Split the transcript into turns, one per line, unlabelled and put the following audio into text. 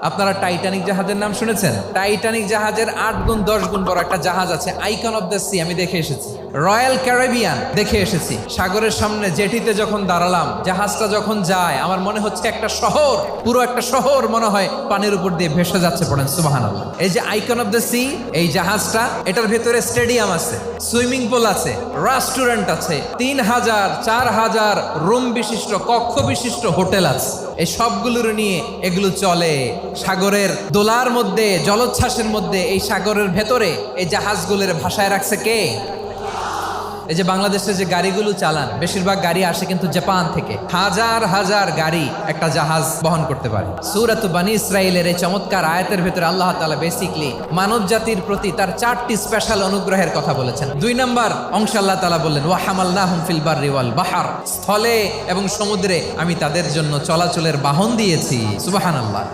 আপনারা টাইটানিক জাহাজের নাম শুনেছেন? টাইটানিক জাহাজের 8 গুণ 10 গুণ বড় একটা জাহাজ আছে, আইকন অফ দ্য সি, আমি দেখে এসেছি। রয়্যাল ক্যারিবিয়ান দেখে এসেছি। সাগরের সামনে জেটিতে যখন দাঁড়ালাম, জাহাজটা যখন যায়, আমার মনে হচ্ছে একটা শহর, পুরো একটা শহর মনে হয় পানির উপর দিয়ে ভেসে যাচ্ছে। পড়েন সুবহানাল্লাহ। এই যে আইকন অফ দ্য সি, এই জাহাজটা, এটার ভেতরে স্টেডিয়াম আছে, সুইমিং পুল আছে, রেস্টুরেন্ট আছে, 3000 4000 রুম বিশিষ্ট, কক্ষ বিশিষ্ট হোটেল আছে। এই সবগুলোর নিয়ে এগুলো চলে সাগরের দোলার মধ্যে, জলোচ্ছ্বাসের মধ্যে। এই সাগরের ভেতরে এই জাহাজগুলোর ভাষায় রাখছে কে? এই যে বাংলাদেশে যে গাড়িগুলো চালান, বেশিরভাগ গাড়ি আসে কিন্তু জাপান থেকে। হাজার হাজার গাড়ি একটা জাহাজ বহন করতে পারে। সূরাত বনী ইসরাঈলের এই চমৎকার আয়াতের ভেতরে আল্লাহ তাআলা বেসিকলি মানব জাতির প্রতি তার 4টি স্পেশাল অনুগ্রহের কথা বলেছেন। 2 নম্বর অংশে আল্লাহ তাআলা বললেন, ওয়া হামালনাহুম ফিল বাররি ওয়াল বাহর, স্থলে এবং সমুদ্রে আমি তাদের জন্য চলাচলের বাহন দিয়েছি। সুবহানাল্লাহ।